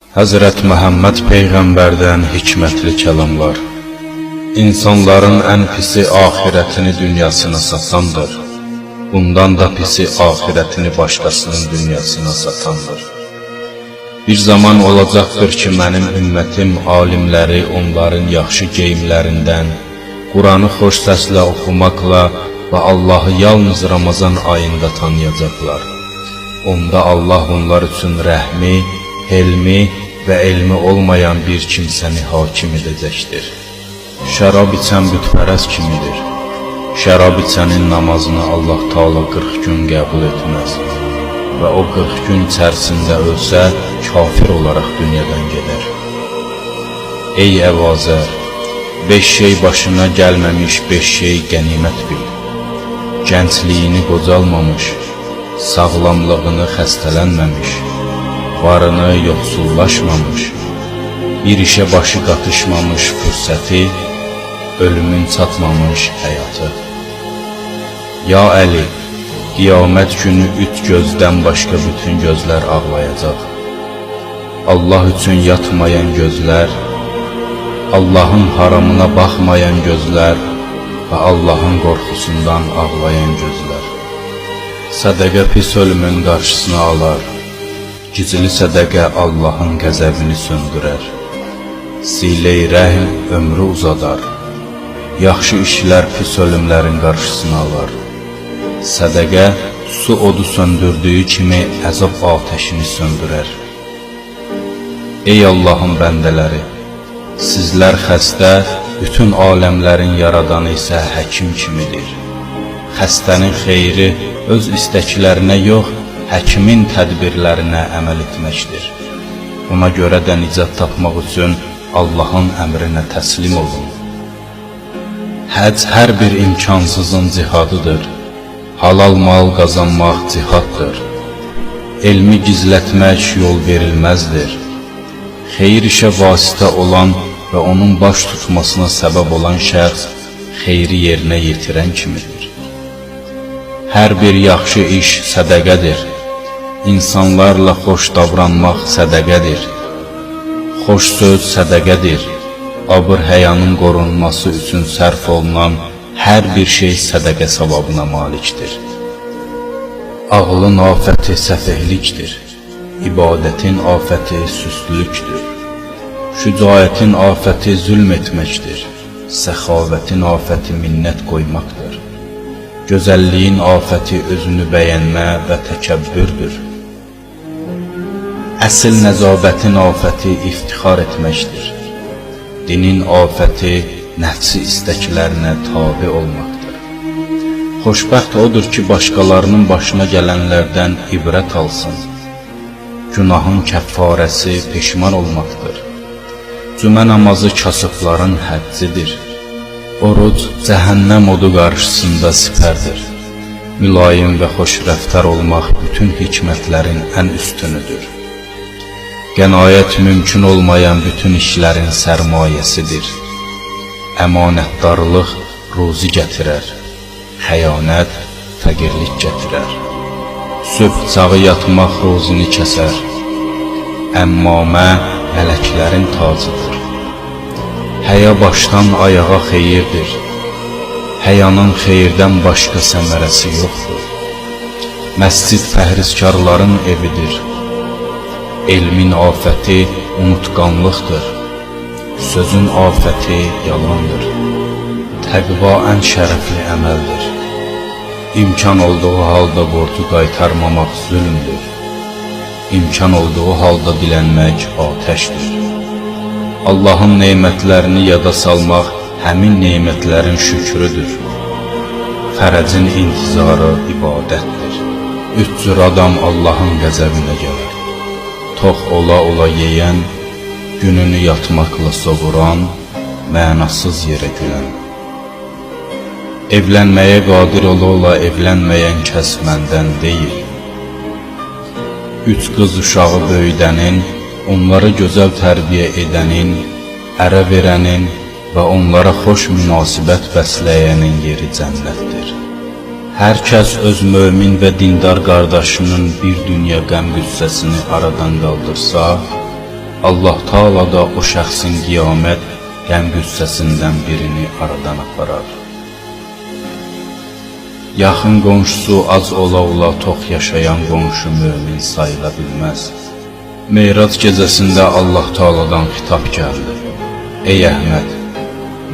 Həzrət Məhəmməd Peyğəmbərdən hikmətli kəlamlar. İnsanların ən pisi ahirətini dünyasına satandır. Bundan da pisi ahirətini başqasının dünyasına satandır. Bir zaman olacaqdır ki, mənim ümmətim alimləri onların yaxşı geyimlərindən, Quranı xoş səslə oxumaqla və Allahı yalnız Ramazan ayında tanıyacaqlar. Onda Allah onlar üçün rəhmi, helmi və elmi olmayan bir kimsəni hakim edəcəkdir. Şərab içən bütpərəst kimidir. Şərab içənin namazını Allah Taala 40 gün qəbul etməz və o 40 gün içərisində ölsə, kafir olaraq dünyadan gedər. Ey əvazər, 5 şey başına gəlməmiş 5 şey qənimət bil. Gəncliyini qocalmamış, sağlamlığını xəstələnməmiş, varını yoxsullaşmamış, bir işə başı qatışmamış fürsəti, ölümün çatmamış həyatı. Ya Əli, qiyamət günü üç gözdən başqa bütün gözlər ağlayacaq. Allah üçün yatmayan gözlər, Allahın haramına baxmayan gözlər və Allahın qorxusundan ağlayan gözlər. Sədəqə pis ölümün qarşısını alar, gizli sədəqə Allahın qəzəbini söndürər. Silə-i rəhm ömrü uzadar, yaxşı işlər pis ölümlərin qarşısını alar. Sədəqə su odu söndürdüyü kimi əzab atəşini söndürər. Ey Allahın bəndələri, sizlər xəstə, bütün aləmlərin yaradanı isə həkim kimidir. Xəstənin xeyri öz istəklərinə yox, həkimin tədbirlərinə əməl etməkdir. Ona görə də nicat tapmaq üçün Allahın əmrinə təslim olun. Həcc hər bir imkansızın cihadıdır. Halal mal qazanmaq cihaddır. Elmi gizlətmək yol verilməzdir. Xeyir işə vasitə olan və onun baş tutmasına səbəb olan şəxs xeyri yerinə yetirən kimidir. Hər bir yaxşı iş sədəqədir. İnsanlarla xoş davranmaq sədəqədir. Xoş söz sədəqədir. Abır-həyanın qorunması üçün sərf olunan hər bir şey sədəqə savabına malikdir. Ağlın afəti səfehlikdir. İbadətin afəti süstlükdür. Şücaətin afəti zülm etməkdir. Səxavətin afəti minnət qoymaqdır. Gözəlliyin afəti özünü bəyənmə və təkəbbürdür. Əsl nəzabətin afəti iftixar etməkdir. Dinin afəti nəfsi istəklərinə tabi olmaqdır. Xoşbəxt odur ki, başqalarının başına gələnlərdən ibrət alsın. Günahın kəffarəsi peşman olmaqdır. Cümə namazı kasıbların həddidir. Oruc cəhənnəm odu qarşısında sipərdir. Mülayim və xoş rəftar olmaq bütün hikmətlərin ən üstünüdür. Qənaət mümkün olmayan bütün işlərin sərmayəsidir. Əmanətdarlıq ruzi gətirər, xəyanət fəqirlik gətirər. Sübh çağı yatmaq ruzini kəsər. Əmmamə mələklərin tacıdır. Həya başdan ayağa xeyirdir. Həyanın xeyirdən başqa səmərəsi yoxdur. Məscid fəhrizkarların evidir. Elmin afəti unutqanlıqdır. Sözün afəti yalandır. Təqva ən şərəfli əməldir. İmkan olduğu halda borcu qaytarmamaq zülmdür. İmkan olduğu halda dilənmək atəşdir. Allahın neymətlərini yada salmaq həmin neymətlərin şükrüdür. Fərəcin intizarı ibadətdir. Üç cür adam Allahın qəzəbinə gələr. Tox ola yeyən, gününü yatmaqla soğuran, mənasız yerə gülən. Evlənməyə qadir ola evlənməyən kəs məndən deyil. Üç qız uşağı böyüdənin, onları gözəl tərbiyə edənin, ərə verənin və onlara xoş münasibət bəsləyənin yeri cənnətdir. Hər kəs öz mömin və dindar qardaşının bir dünya qəm-qüssəsini aradan qaldırsa, Allah Taala da o şəxsin qiyamət qəm-qüssəsindən birini aradan aparar. Yaxın qonşusu az ola tox yaşayan qonşu mömin sayıla bilməz. Meyrac gecəsində Allah Taala'dan xitab gəldi. Ey Əhməd,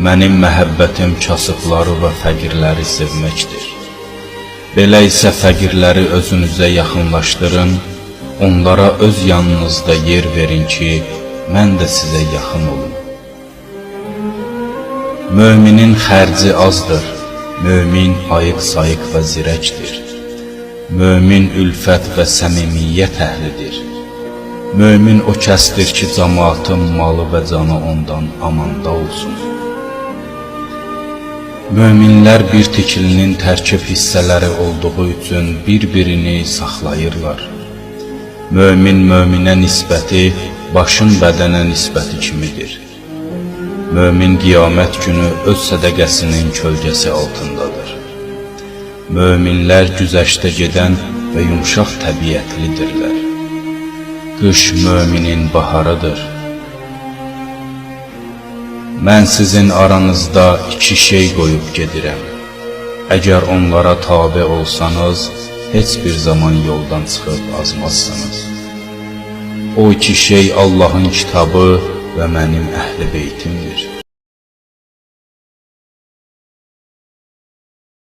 mənim məhəbbətim kasıbları və fəqirləri sevməkdir. Belə isə fəqirləri özünüzə yaxınlaşdırın, onlara öz yanınızda yer verin ki, mən də sizə yaxın olum. Möminin xərci azdır, mömin ayıq-sayıq və zirəkdir. Mömin ülfət və səmimiyyət əhlidir. Mömin o kəsdir ki, cəmaatın malı və canı ondan amanda olsun. Möminlər bir tikilinin tərkib hissələri olduğu üçün bir-birini saxlayırlar. Mömin möminə nisbəti başın bədənə nisbəti kimidir. Mömin qiyamət günü öz sədəqəsinin kölgəsi altındadır. Möminlər güzəştə gedən və yumşaq təbiətlidirlər. Qış möminin baharıdır. Mən sizin aranızda iki şey qoyub gedirəm. Əgər onlara tabe olsanız, heç bir zaman yoldan çıxıb azmazsınız. O iki şey Allahın kitabı və mənim əhl-i beytimdir.